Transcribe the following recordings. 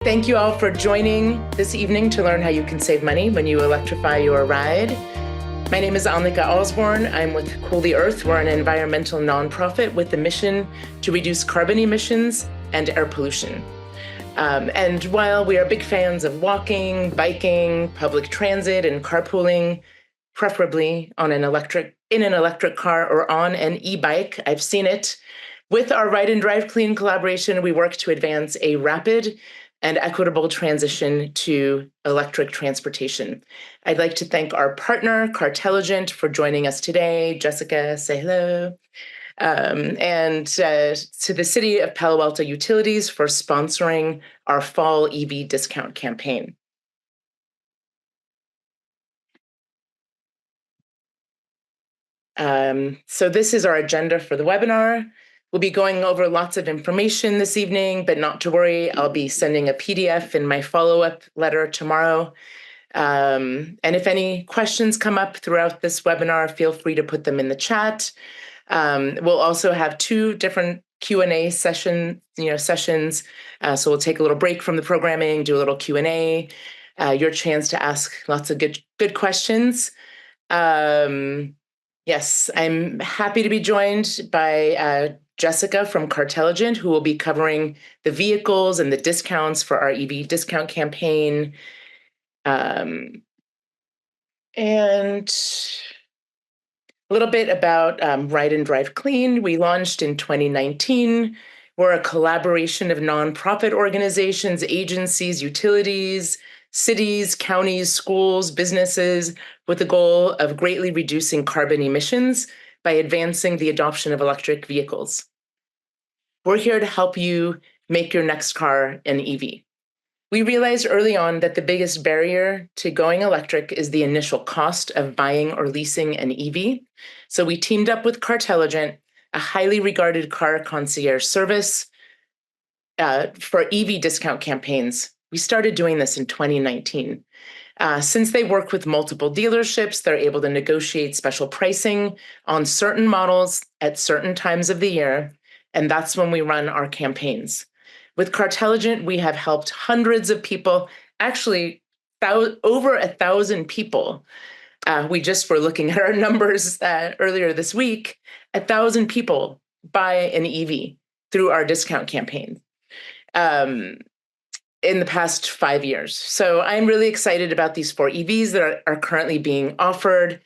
Thank you all for joining this evening to learn how you can save money when you electrify your ride. My name is Annika Osborne. I'm with Cool the Earth. We're an environmental nonprofit with the mission to reduce carbon emissions and air pollution. And while we are big fans of walking, biking, public transit, and carpooling, preferably in an electric car or on an e-bike, I've seen it. With our Ride and Drive Clean collaboration, we work to advance a rapid and equitable transition to electric transportation. I'd like to thank our partner, Cartelligent, for joining us today. Jessica, say hello. And to the City of Palo Alto Utilities for sponsoring our fall EV discount campaign. So this is our agenda for the webinar. We'll be going over lots of information this evening, but not to worry, I'll be sending a PDF in my follow-up letter tomorrow. And if any questions come up throughout this webinar, feel free to put them in the chat. We'll also have two different Q&A sessions. So we'll take a little break from the programming, do a little Q&A, your chance to ask lots of good questions. Yes, I'm happy to be joined by Jessica from Cartelligent, who will be covering the vehicles and the discounts for our EV discount campaign. And a little bit about Ride and Drive Clean. We launched in 2019. We're a collaboration of nonprofit organizations, agencies, utilities, cities, counties, schools, businesses, with the goal of greatly reducing carbon emissions by advancing the adoption of electric vehicles. We're here to help you make your next car an EV. We realized early on that the biggest barrier to going electric is the initial cost of buying or leasing an EV. So we teamed up with Cartelligent, a highly regarded car concierge service for EV discount campaigns. We started doing this in 2019. Since they work with multiple dealerships, they're able to negotiate special pricing on certain models at certain times of the year, and that's when we run our campaigns. With Cartelligent, we have helped hundreds of people, actually over 1,000 people. We just were looking at our numbers earlier this week, 1,000 people buy an EV through our discount campaign in the past 5 years. So I'm really excited about these 4 EVs that are currently being offered.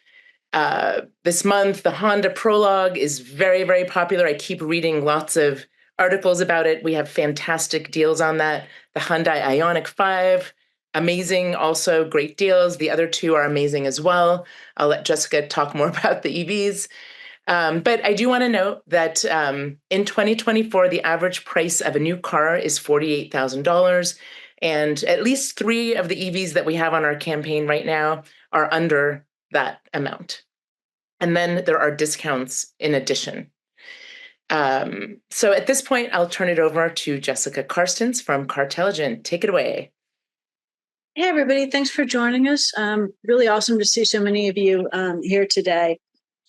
This month, the Honda Prologue is very, very popular. I keep reading lots of articles about it. We have fantastic deals on that. The Hyundai Ioniq 5, amazing, also great deals. The other 2 are amazing as well. I'll let Jessica talk more about the EVs. But I do want to note that in 2024, the average price of a new car is $48,000. And at least 3 of the EVs that we have on our campaign right now are under that amount. And then there are discounts in addition. So at this point, I'll turn it over to Jessica Karstens from Cartelligent. Take it away. Hey, everybody. Thanks for joining us. Really awesome to see so many of you here today.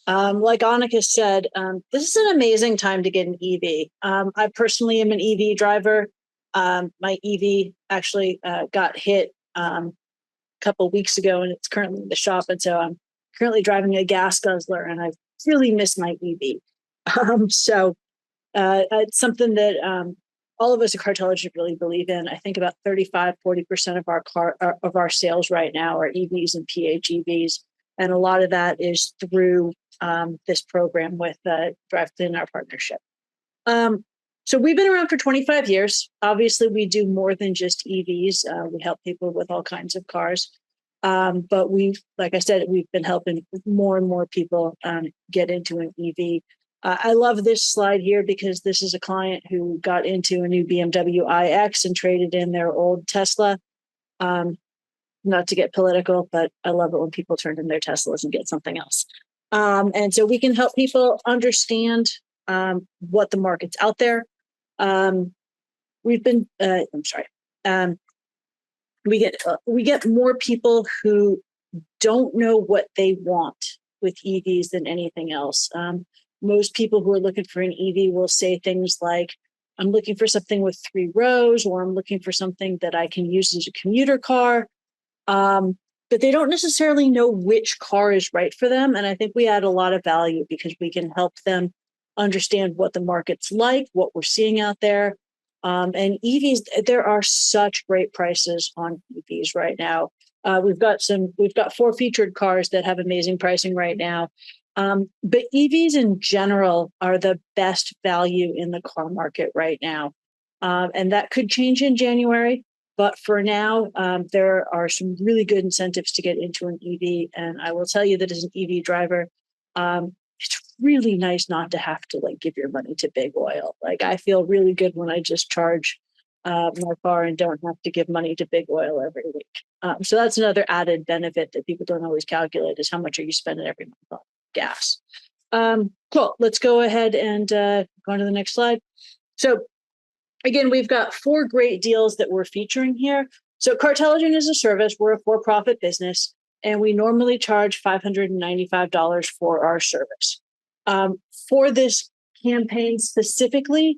Like Annika said, this is an amazing time to get an EV. I personally am an EV driver. My EV actually got hit a couple of weeks ago, and it's currently in the shop. And so I'm currently driving a gas guzzler, and I really miss my EV. So it's something that all of us at Cartelligent really believe in. I think about 35–40% of our sales right now are EVs and PHEVs, and a lot of that is through this program with Drive Clean, our partnership. So we've been around for 25 years. Obviously, we do more than just EVs. We help people with all kinds of cars. But like I said, we've been helping more and more people get into an EV. I love this slide here because this is a client who got into a new BMW iX and traded in their old Tesla. Not to get political, but I love it when people turn in their Teslas and get something else. And so we can help people understand what the market's out there. We get more people who don't know what they want with EVs than anything else. Most people who are looking for an EV will say things like, I'm looking for something with 3 rows, or I'm looking for something that I can use as a commuter car. But they don't necessarily know which car is right for them. And I think we add a lot of value because we can help them understand what the market's like, what we're seeing out there. And EVs, there are such great prices on EVs right now. We've got 4 featured cars that have amazing pricing right now. But EVs in general are the best value in the car market right now. And that could change in January. But for now, there are some really good incentives to get into an EV. And I will tell you that as an EV driver, it's really nice not to have to like give your money to big oil. Like I feel really good when I just charge my car and don't have to give money to big oil every week. So that's another added benefit that people don't always calculate is how much are you spending every month on gas. Cool. Let's go ahead and go on to the next slide. So again, we've got 4 great deals that we're featuring here. So Cartelligent is a service. We're a for-profit business, and we normally charge $595 for our service. For this campaign specifically,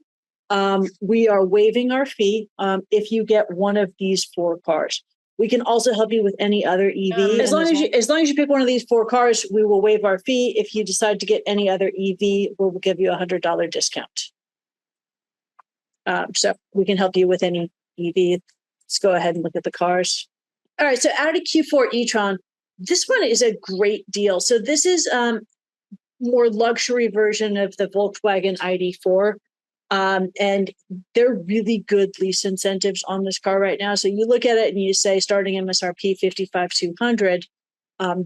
we are waiving our fee if you get one of these 4 cars. We can also help you with any other EV. As long as you pick one of these 4 cars, we will waive our fee. If you decide to get any other EV, we'll give you a $100 discount. So we can help you with any EV. Let's go ahead and look at the cars. All right, so Audi Q4 e-tron. This one is a great deal. So this is more luxury version of the Volkswagen ID4. And they're really good lease incentives on this car right now. So you look at it and you say starting MSRP $55,200.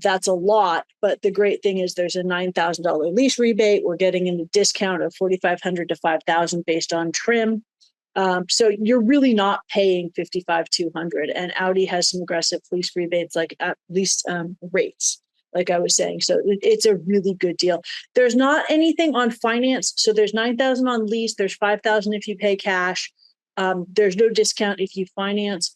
That's a lot, but the great thing is there's a $9,000 lease rebate. We're getting in a discount of $4,500 to $5,000 based on trim. So you're really not paying $55,200, and Audi has some aggressive lease rebates, like at least rates, like I was saying. So it's a really good deal. There's not anything on finance. So there's $9,000 on lease. There's $5,000 if you pay cash. There's no discount if you finance.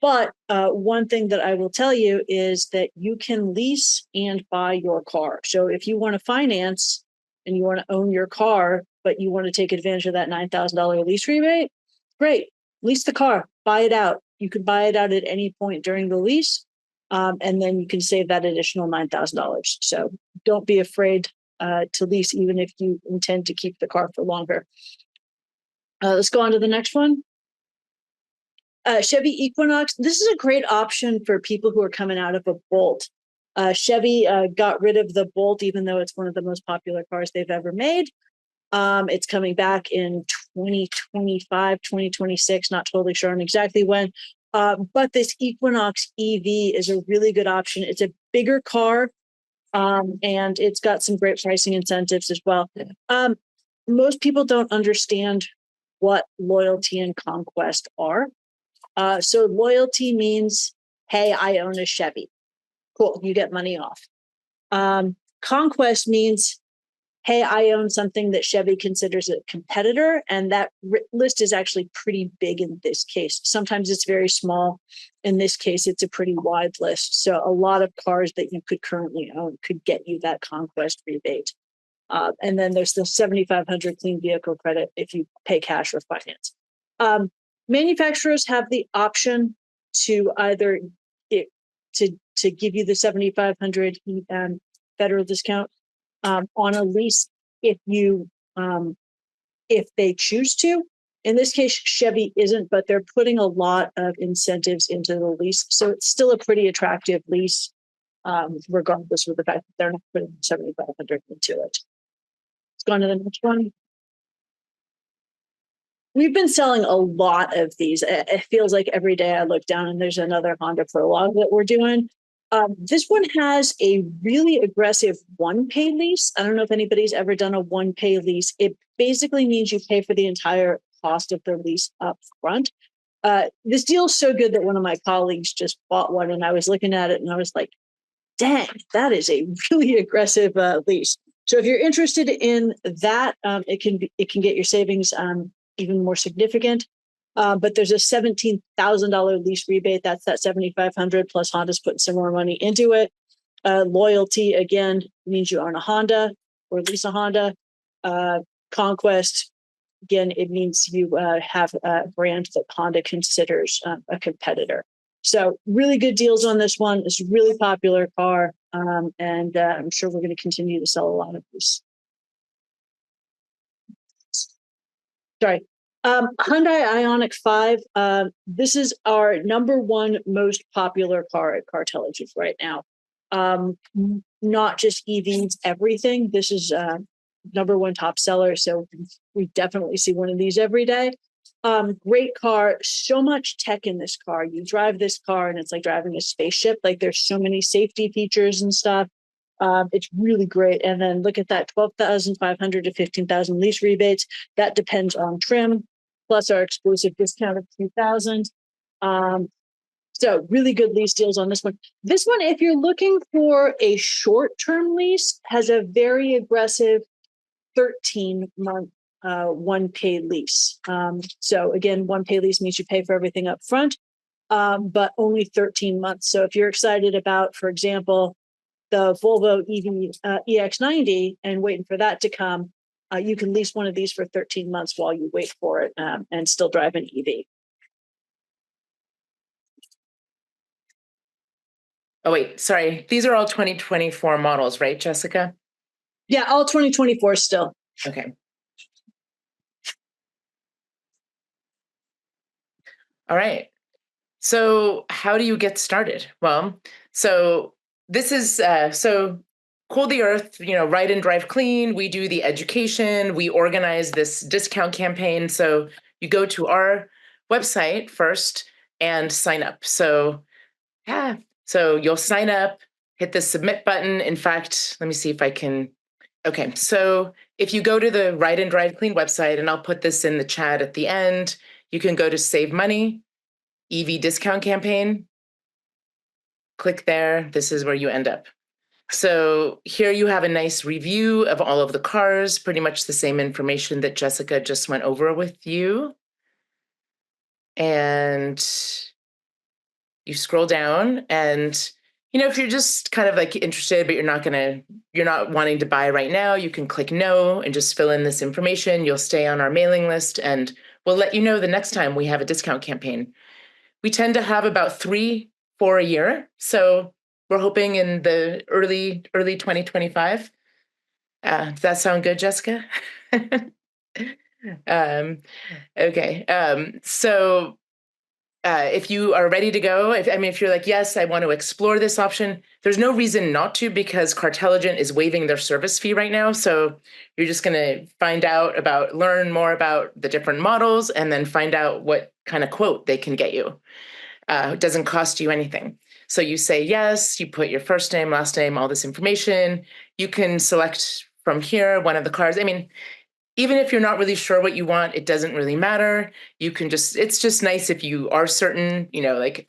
But one thing that I will tell you is that you can lease and buy your car. So if you want to finance and you want to own your car, but you want to take advantage of that $9,000 lease rebate, great. Lease the car, buy it out. You can buy it out at any point during the lease, and then you can save that additional $9,000. So don't be afraid to lease, even if you intend to keep the car for longer. Let's go on to the next one. Chevy Equinox. This is a great option for people who are coming out of a Bolt. Chevy got rid of the Bolt, even though it's one of the most popular cars they've ever made. It's coming back in 2025, 2026, not totally sure on exactly when. But this Equinox EV is a really good option. It's a bigger car, and it's got some great pricing incentives as well. Most people don't understand what loyalty and conquest are. So loyalty means, hey, I own a Chevy. Cool, you get money off. Conquest means, hey, I own something that Chevy considers a competitor, and that list is actually pretty big in this case. Sometimes it's very small. In this case, it's a pretty wide list. So a lot of cars that you could currently own could get you that conquest rebate. And then there's the $7,500 clean vehicle credit if you pay cash or finance. Manufacturers have the option to either to give you the $7,500 federal discount on a lease if they choose to. In this case, Chevy isn't, but they're putting a lot of incentives into the lease, so it's still a pretty attractive lease, regardless of the fact that they're not putting $7,500 into it. Let's go on to the next one. We've been selling a lot of these. It feels like every day I look down and there's another Honda Prologue that we're doing. This one has a really aggressive one-pay lease. I don't know if anybody's ever done a one-pay lease. It basically means you pay for the entire cost of the lease up front. This deal is so good that one of my colleagues just bought one, and I was looking at it and I was like, dang, that is a really aggressive lease. So if you're interested in that, it can get your savings even more significant. But there's a $17,000 lease rebate. That's that $7,500 plus Honda's putting some more money into it. Loyalty, again, means you own a Honda or lease a Honda. Conquest again, it means you have a brand that Honda considers a competitor. So really good deals on this one. It's a really popular car, and I'm sure we're going to continue to sell a lot of these. Sorry. Hyundai Ioniq 5. This is our number one most popular car at Cartelligent right now. Not just EVs, everything. This is number one top seller. So we definitely see one of these every day. Great car. So much tech in this car. You drive this car and it's like driving a spaceship. Like there's so many safety features and stuff. It's really great. And then look at that, 12,500 to 15,000 lease rebates. That depends on trim, plus our exclusive discount of 2,000. So really good lease deals on this one. This one, if you're looking for a short-term lease, has a very aggressive 13-month one pay lease. So again, one pay lease means you pay for everything up front, but only 13 months. So if you're excited about, for example, the Volvo EX90 and waiting for that to come, you can lease one of these for 13 months while you wait for it and still drive an EV. Oh, wait, sorry. These are all 2024 models, right, Jessica? Yeah, all 2024 still. Okay. All right. So how do you get started? Well, so this is so Cool the Earth, Ride and Drive Clean. We do the education. We organize this discount campaign. So you go to our website first and sign up. So yeah, so you'll sign up, hit the submit button. In fact, let me see if I can. Okay, so if you go to the Ride and Drive Clean website, and I'll put this in the chat at the end, you can go to Save Money, EV discount campaign. Click there. This is where you end up. So here you have a nice review of all of the cars, pretty much the same information that Jessica just went over with you. And you scroll down and, if you're just kind of like interested, but you're not wanting to buy right now, you can click no and just fill in this information. You'll stay on our mailing list and we'll let you know the next time we have a discount campaign. We tend to have about 3 for a year. So we're hoping in the early 2025. Does that sound good, Jessica? Okay. So if you are ready to go, if you're like, yes, I want to explore this option, there's no reason not to because Cartelligent is waiving their service fee right now. So you're just going to learn more about the different models and then find out what kind of quote they can get you. It doesn't cost you anything. So you say yes, you put your first name, last name, all this information. You can select from here one of the cars. Even if you're not really sure what you want, it doesn't really matter. It's just nice if you are certain,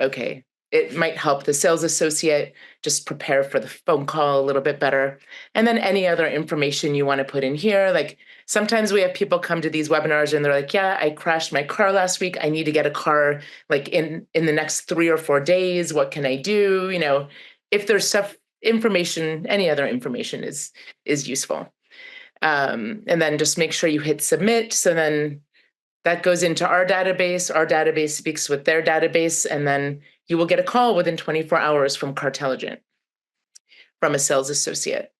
okay, it might help the sales associate just prepare for the phone call a little bit better. And then any other information you want to put in here, like sometimes we have people come to these webinars and they're like, yeah, I crashed my car last week. I need to get a car like in the next 3 or 4 days. What can I do? If there's any other information is useful. And then just make sure you hit submit. So then that goes into our database. Our database speaks with their database, and then you will get a call within 24 hours from Cartelligent, from a sales associate.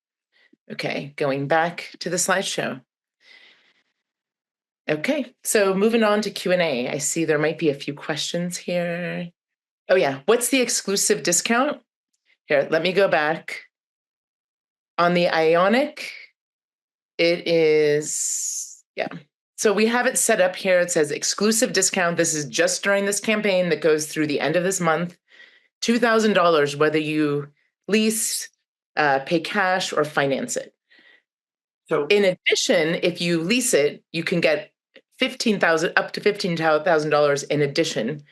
Okay, going back to the slideshow. Okay, so moving on to Q&A. I see there might be a few questions here. Oh yeah, what's the exclusive discount? Here, let me go back. On the Ioniq, it is, yeah. So we have it set up here. It says exclusive discount. This is just during this campaign that goes through the end of this month. $2,000, whether you lease, pay cash, or finance it. So in addition, if you lease it, you can get up to $15,000 in addition.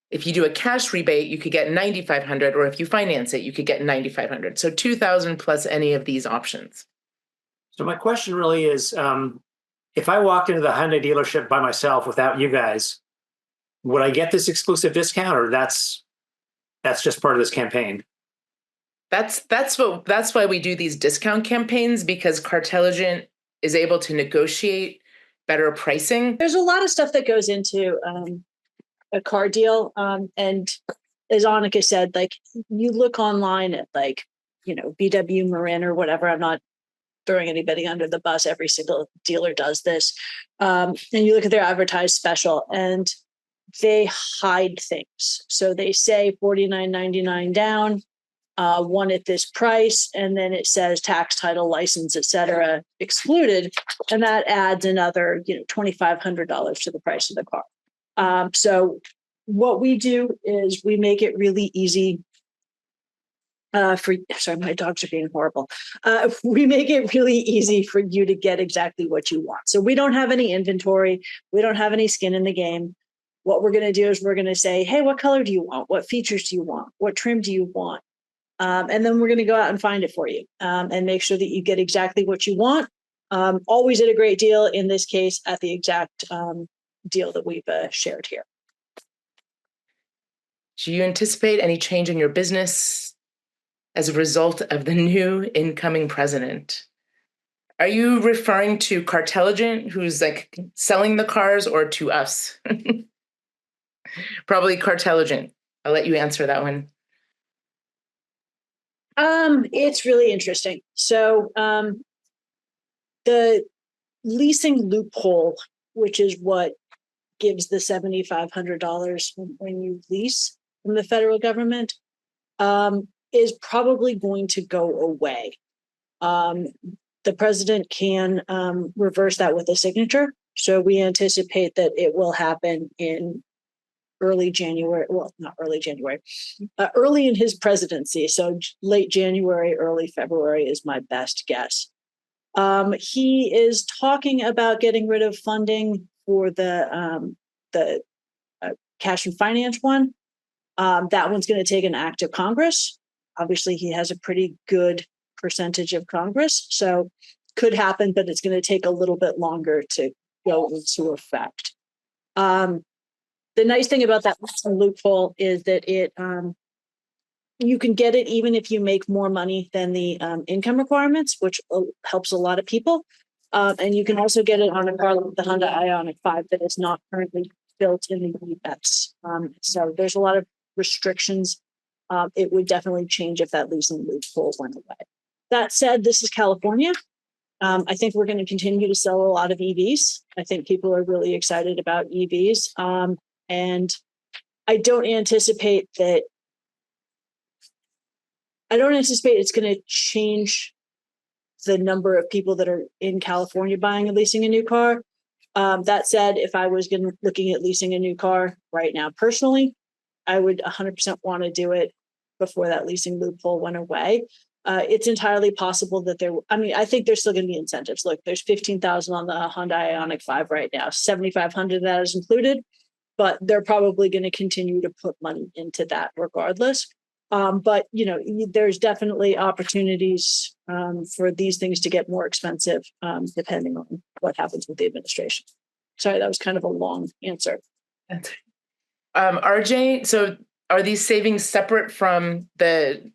If you do a cash rebate, you could get $9,500, or if you finance it, you could get $9,500. So $2,000 plus any of these options. So my question really is, if I walked into the Hyundai dealership by myself without you guys, would I get this exclusive discount, or that's just part of this campaign? That's why we do these discount campaigns, because Cartelligent is able to negotiate better pricing? There's a lot of stuff that goes into a car deal. And as Annika said, like you look online at like, VW, Marin or whatever. I'm not throwing anybody under the bus. Every single dealer does this. And you look at their advertised special and they hide things. So they say $49.99 down, one at this price, and then it says tax, title, license, etc. excluded, and that adds another $2,500 to the price of the car. So what we do is we make it really easy sorry, my dogs are being horrible. We make it really easy for you to get exactly what you want. So we don't have any inventory. We don't have any skin in the game. What we're going to do is we're going to say, hey, what color do you want? What features do you want? What trim do you want? And then we're going to go out and find it for you and make sure that you get exactly what you want. Always at a great deal, in this case, at the exact deal that we've shared here. Do you anticipate any change in your business as a result of the new incoming president? Are you referring to Cartelligent, who's like selling the cars, or to us? Probably Cartelligent. I'll let you answer that one. It's really interesting. So the leasing loophole, which is what gives the $7,500 when you lease from the federal government, is probably going to go away. The president can reverse that with a signature. So we anticipate that it will happen in early January. Well, not early January, early in his presidency. So late January, early February is my best guess. He is talking about getting rid of funding for the cash and finance one. That one's going to take an act of Congress. Obviously, he has a pretty good percentage of Congress, so could happen, but it's going to take a little bit longer to go into effect. The nice thing about that loophole is that you can get it even if you make more money than the income requirements, which helps a lot of people. And you can also get it on a car like the Honda Ioniq 5 that is not currently built in the rebates. So there's a lot of restrictions. It would definitely change if that leasing loophole went away. That said, this is California. I think we're going to continue to sell a lot of EVs. I think people are really excited about EVs. And I don't anticipate it's going to change the number of people that are in California buying and leasing a new car. That said, if I was looking at leasing a new car right now personally, I would 100% want to do it before that leasing loophole went away. It's entirely possible that I think there's still going to be incentives. Look, there's $15,000 on the Honda Ioniq 5 right now. $7,500 of that is included, but they're probably going to continue to put money into that regardless. But there's definitely opportunities for these things to get more expensive depending on what happens with the administration. Sorry, that was kind of a long answer. RJ, so are these savings separate from the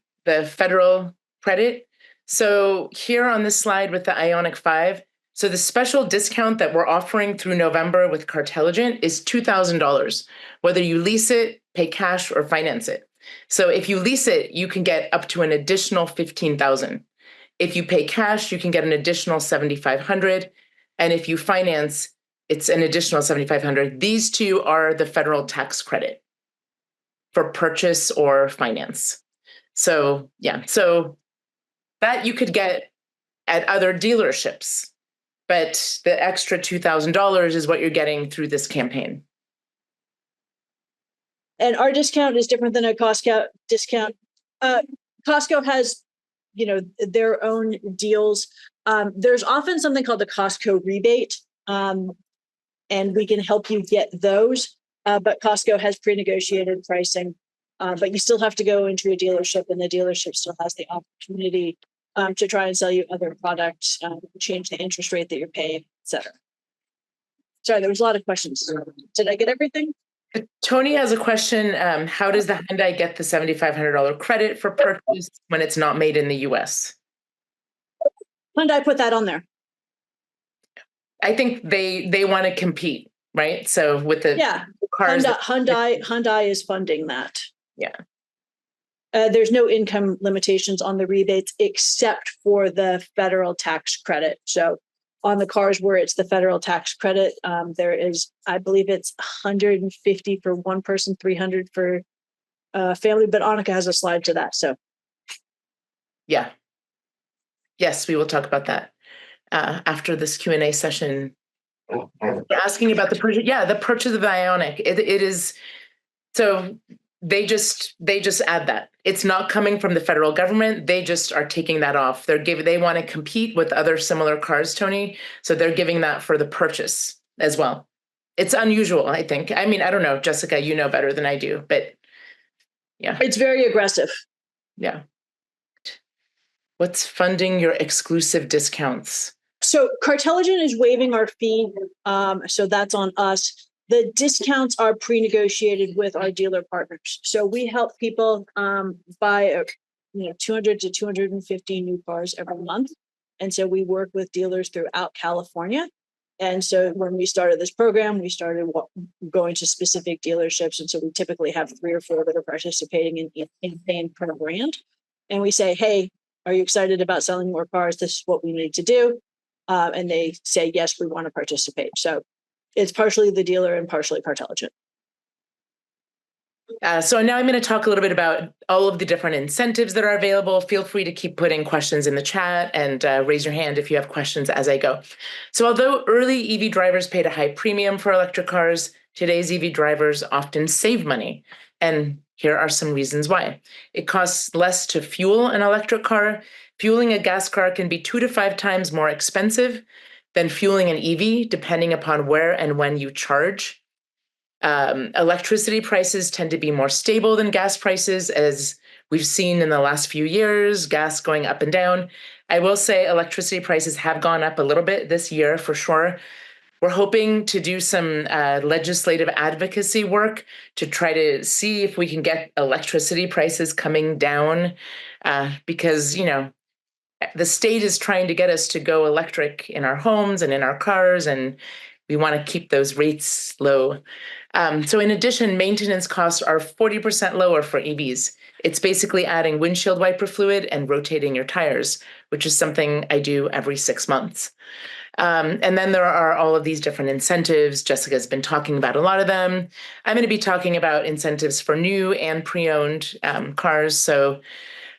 federal credit? So here on this slide with the Ioniq 5, so the special discount that we're offering through November with Cartelligent is $2,000, whether you lease it, pay cash, or finance it. So if you lease it, you can get up to an additional $15,000. If you pay cash, you can get an additional $7,500. And if you finance, it's an additional $7,500. These two are the federal tax credit for purchase or finance. So yeah, so that you could get at other dealerships, but the extra $2,000 is what you're getting through this campaign. And our discount is different than a Costco discount. Costco has, their own deals. There's often something called the Costco rebate, and we can help you get those. But Costco has pre-negotiated pricing, but you still have to go into a dealership, and the dealership still has the opportunity to try and sell you other products, change the interest rate that you're paying, et cetera. Sorry, there was a lot of questions. Did I get everything? Tony has a question. How does the Hyundai get the $7,500 credit for purchase when it's not made in the US? Hyundai put that on there. I think they want to compete, right? So with the Yeah, cars, Hyundai is funding that. yeah. There's no income limitations on the rebates except for the federal tax credit. So on the cars where it's the federal tax credit, there is, I believe it's 150 for one person, 300 for family, but Annika has a slide to that. So Yeah. Yes, we will talk about that after this Q&A session. You're asking about the purchase. Yeah, the purchase of the Ioniq. It is, so they just add that. It's not coming from the federal government. They just are taking that off. They want to compete with other similar cars, Tony. So they're giving that for the purchase as well. It's unusual, I think. I mean, I don't know, Jessica, you know better than I do, but yeah. it's very aggressive. Yeah. What's funding your exclusive discounts? So Cartelligent is waiving our fee. So that's on us. The discounts are pre-negotiated with our dealer partners. So we help people buy 200 to 250 new cars every month. And so we work with dealers throughout California. And so when we started this program, we started going to specific dealerships. And so we typically have 3 or 4 that are participating in paying per brand. And we say, hey, are you excited about selling more cars? This is what we need to do. And they say, yes, we want to participate. So it's partially the dealer and partially Cartelligent. So now I'm going to talk a little bit about all of the different incentives that are available. Feel free to keep putting questions in the chat and raise your hand if you have questions as I go. So although early EV drivers paid a high premium for electric cars, today's EV drivers often save money. And here are some reasons why. It costs less to fuel an electric car. Fueling a gas car can be 2 to 5 times more expensive than fueling an EV, depending upon where and when you charge. Electricity prices tend to be more stable than gas prices, as we've seen in the last few years, gas going up and down. I will say electricity prices have gone up a little bit this year for sure. We're hoping to do some legislative advocacy work to try to see if we can get electricity prices coming down because, the state is trying to get us to go electric in our homes and in our cars, and we want to keep those rates low. So in addition, maintenance costs are 40% lower for EVs. It's basically adding windshield wiper fluid and rotating your tires, which is something I do every 6 months. And then there are all of these different incentives. Jessica's been talking about a lot of them. I'm going to be talking about incentives for new and pre-owned cars. So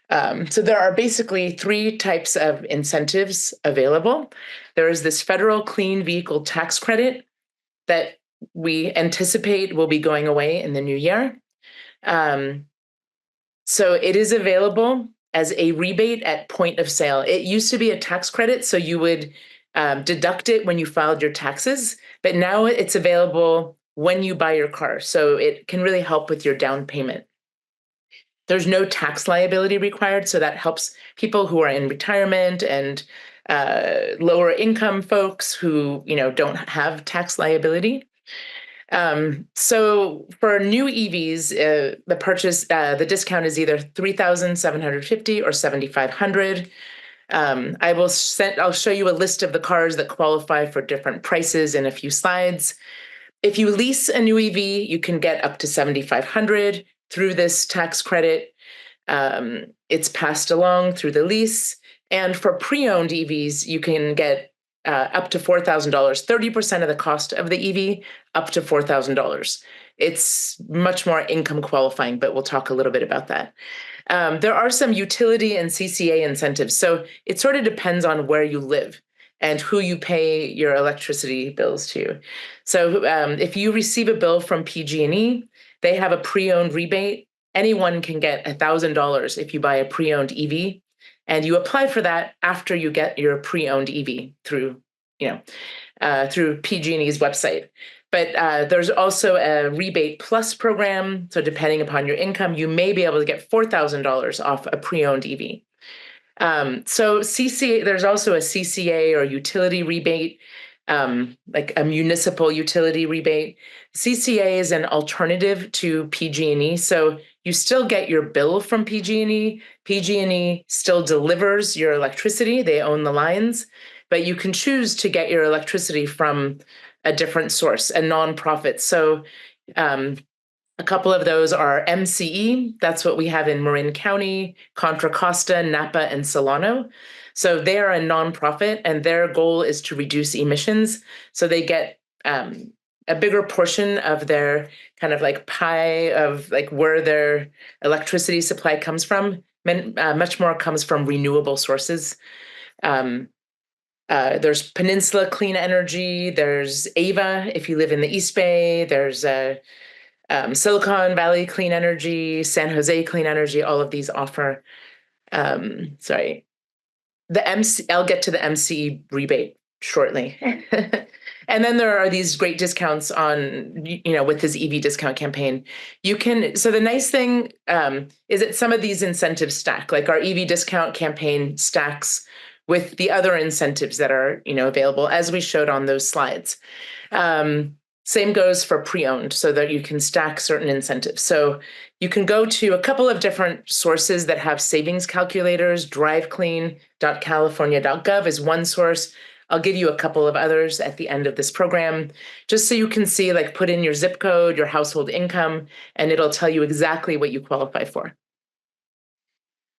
there are basically 3 types of incentives available. There is this federal clean vehicle tax credit that we anticipate will be going away in the new year. So it is available as a rebate at point of sale. It used to be a tax credit, so you would deduct it when you filed your taxes, but now it's available when you buy your car. So it can really help with your down payment. There's no tax liability required, so that helps people who are in retirement and lower income folks who don't have tax liability. So for new EVs, the discount is either $3,750 or $7,500. I'll show you a list of the cars that qualify for different prices in a few slides. If you lease a new EV, you can get up to $7,500 through this tax credit. It's passed along through the lease. And for pre-owned EVs, you can get up to $4,000, 30% of the cost of the EV, up to $4,000. It's much more income qualifying, but we'll talk a little bit about that. There are some utility and CCA incentives. So it sort of depends on where you live and who you pay your electricity bills to. So if you receive a bill from PG&E, they have a pre-owned rebate. Anyone can get $1,000 if you buy a pre-owned EV, and you apply for that after you get your pre-owned EV through PG&E's website. But there's also a rebate plus program. So depending upon your income, you may be able to get $4,000 off a pre-owned EV. So CCA, there's also a CCA or utility rebate, like a municipal utility rebate. CCA is an alternative to PG&E. So you still get your bill from PG&E. PG&E still delivers your electricity. They own the lines. but you can choose to get your electricity from a different source, a nonprofit. So a couple of those are MCE. That's what we have in Marin County, Contra Costa, Napa, and Solano. So they are a nonprofit, and their goal is to reduce emissions. So they get a bigger portion of their kind of like pie of like where their electricity supply comes from. Much more comes from renewable sources. There's Peninsula Clean Energy. There's Ava if you live in the East Bay. There's Silicon Valley Clean Energy, San Jose Clean Energy. All of these offer. Sorry, the MC. I'll get to the MCE rebate shortly. And then there are these great discounts on, with this EV discount campaign. So the nice thing is that some of these incentives stack, like our EV discount campaign stacks with the other incentives that are, available, as we showed on those slides. Same goes for pre-owned, so that you can stack certain incentives. So you can go to a couple of different sources that have savings calculators. DriveClean.california.gov is one source. I'll give you a couple of others at the end of this program, just so you can see, like, put in your zip code, your household income, and it'll tell you exactly what you qualify for.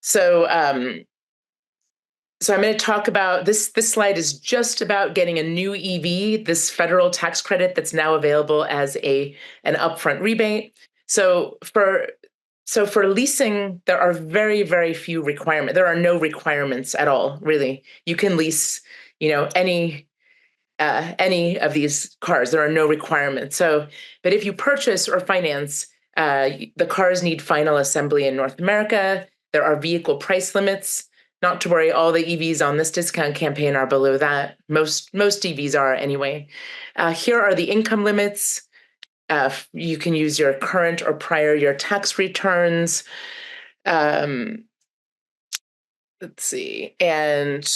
So I'm going to talk about this. This slide is just about getting a new EV, this federal tax credit that's now available as an upfront rebate. So for leasing, there are very, very few requirements. There are no requirements at all, really. You can lease, any of these cars. There are no requirements. But if you purchase or finance, the cars need final assembly in North America. There are vehicle price limits. Not to worry, all the EVs on this discount campaign are below that. Most EVs are anyway. Here are the income limits. You can use your current or prior year tax returns. Let's see. And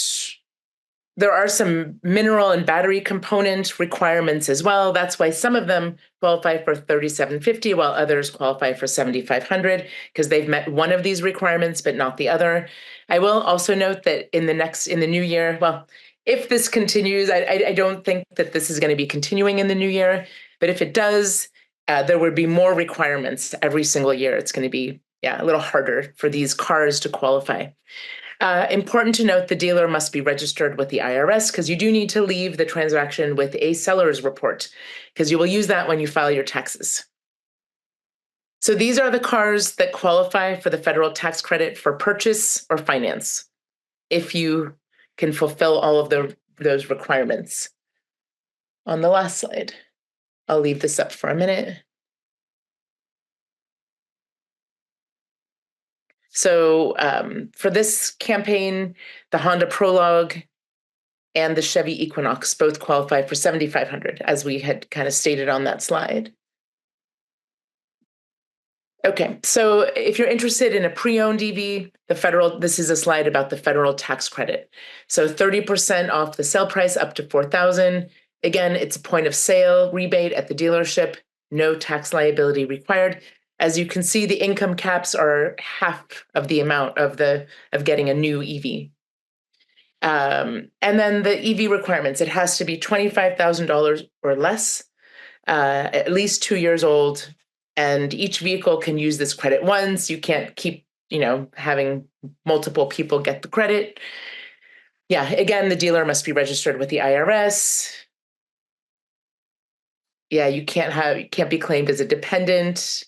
there are some mineral and battery component requirements as well. That's why some of them qualify for $3,750, while others qualify for $7,500, because they've met one of these requirements, but not the other. I will also note that in the new year, well, if this continues, I don't think that this is going to be continuing in the new year, but if it does, there would be more requirements every single year. It's going to be, a little harder for these cars to qualify. Important to note, the dealer must be registered with the IRS, because you do need to leave the transaction with a seller's report, because you will use that when you file your taxes. So these are the cars that qualify for the federal tax credit for purchase or finance, if you can fulfill all of those requirements. On the last slide, I'll leave this up for a minute. So for this campaign, the Honda Prologue and the Chevy Equinox both qualify for $7,500, as we had kind of stated on that slide. Okay, so if you're interested in a pre-owned EV, this is a slide about the federal tax credit. So 30% off the sale price up to $4,000. Again, it's a point of sale rebate at the dealership, no tax liability required. As you can see, the income caps are half of the amount of getting a new EV. And then the EV requirements, it has to be $25,000 or less, at least 2 years old, and each vehicle can use this credit once. You can't keep, having multiple people get the credit. Yeah, again, the dealer must be registered with the IRS. Yeah, you can't be claimed as a dependent.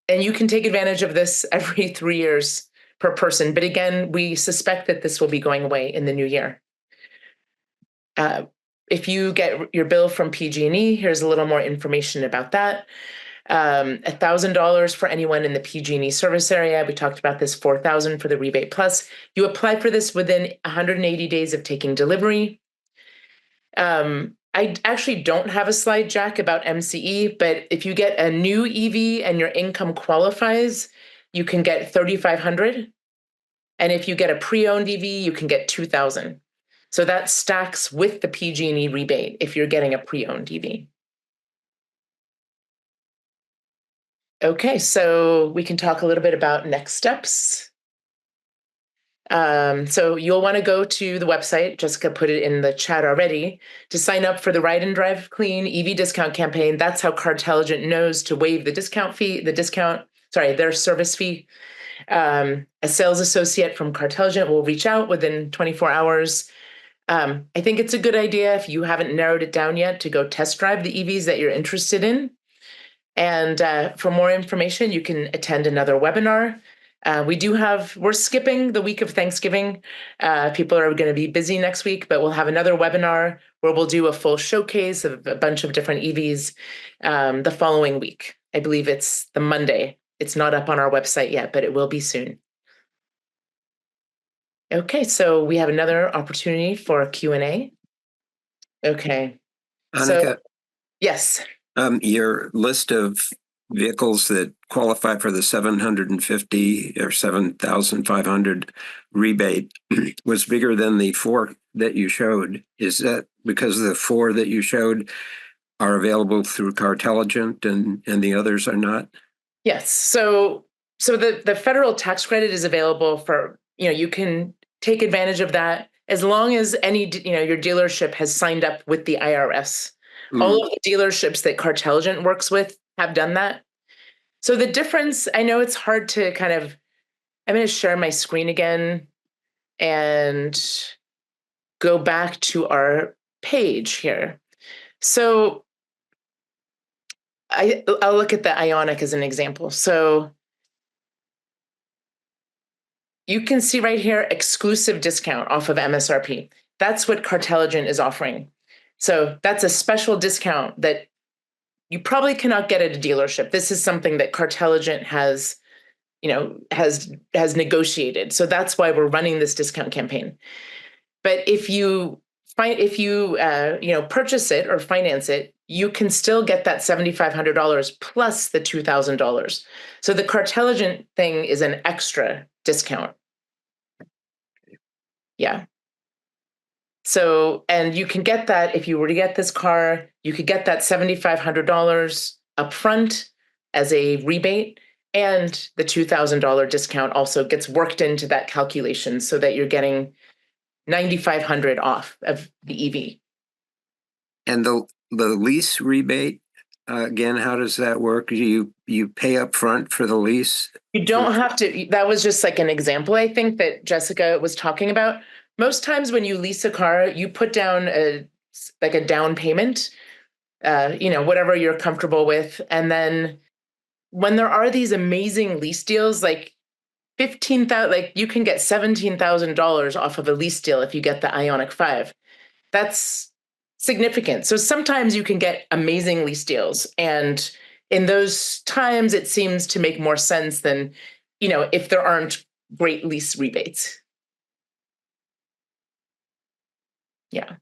And you can take advantage of this every 3 years per person. But again, we suspect that this will be going away in the new year. If you get your bill from PG&E, here's a little more information about that. $1,000 for anyone in the PG&E service area. We talked about this, $4,000 for the rebate plus. You apply for this within 180 days of taking delivery. I actually don't have a slide, Jack, about MCE, but if you get a new EV and your income qualifies, you can get $3,500. And if you get a pre-owned EV, you can get $2,000. So that stacks with the PG&E rebate if you're getting a pre-owned EV. Okay, so we can talk a little bit about next steps. So you'll want to go to the website. Jessica put it in the chat already to sign up for the Ride and Drive Clean EV discount campaign. That's how Cartelligent knows to waive the their service fee. A sales associate from Cartelligent will reach out within 24 hours. I think it's a good idea, if you haven't narrowed it down yet, to go test drive the EVs that you're interested in. And for more information, you can attend another webinar. We're skipping the week of Thanksgiving. People are going to be busy next week, but we'll have another webinar where we'll do a full showcase of a bunch of different EVs the following week. I believe it's the Monday. It's not up on our website yet, but it will be soon. Okay, so we have another opportunity for a Q&A. Okay. Annika, Yes. your list of vehicles that qualify for the 750 or 7,500 rebate was bigger than the 4 that you showed. Is that because the 4 that you showed are available through Cartelligent and the others are not? Yes. So the federal tax credit is available for, you can take advantage of that as long as your dealership has signed up with the IRS. All of the dealerships that Cartelligent works with have done that. So the difference, I know it's hard to I'm going to share my screen again and go back to our page here. So I'll look at the Ioniq as an example. So you can see right here, exclusive discount off of MSRP. That's what Cartelligent is offering. So that's a special discount that you probably cannot get at a dealership. This is something that Cartelligent has negotiated. So that's why we're running this discount campaign. But if you purchase it or finance it, you can still get that $7,500 plus the $2,000. So the Cartelligent thing is an extra discount. Yeah. So, and you can get that if you were to get this car, you could get that $7,500 upfront as a rebate, and the $2,000 discount also gets worked into that calculation so that you're getting $9,500 off of the EV. And the lease rebate, again, how does that work? You pay up front for the lease? You don't have to. That was just like an example, I think, that Jessica was talking about. Most times when you lease a car, you put down a down payment, whatever you're comfortable with. And then when there are these amazing lease deals, like $15,000, you can get $17,000 off of a lease deal if you get the Ioniq 5. That's significant. So sometimes you can get amazing lease deals. And in those times, it seems to make more sense than, if there aren't great lease rebates. Yeah.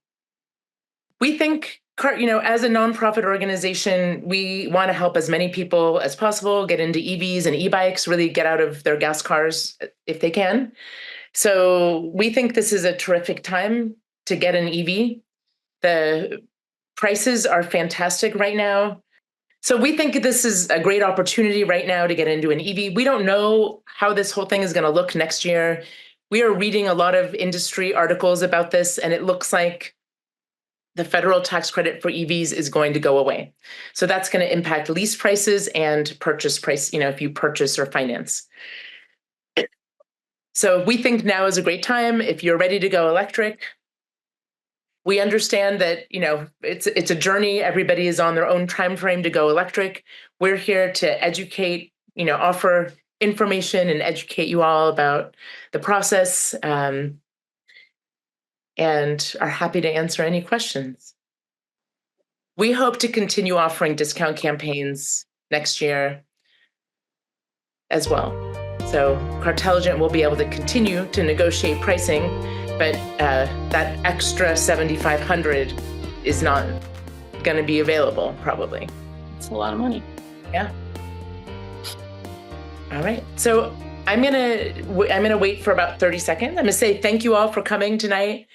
We think, as a nonprofit organization, we want to help as many people as possible get into EVs and e-bikes, really get out of their gas cars if they can. So we think this is a terrific time to get an EV. The prices are fantastic right now. So we think this is a great opportunity right now to get into an EV. We don't know how this whole thing is going to look next year. We are reading a lot of industry articles about this, and it looks like the federal tax credit for EVs is going to go away. So that's going to impact lease prices and purchase price, if you purchase or finance. So we think now is a great time if you're ready to go electric. We understand that, it's a journey. Everybody is on their own time frame to go electric. We're here to educate, offer information and educate you all about the process, and are happy to answer any questions. We hope to continue offering discount campaigns next year as well. So Cartelligent will be able to continue to negotiate pricing, but that extra $7,500 is not going to be available, probably. It's a lot of money. Yeah. All right. So I'm gonna wait for about 30 seconds. I'm gonna say thank you all for coming tonight.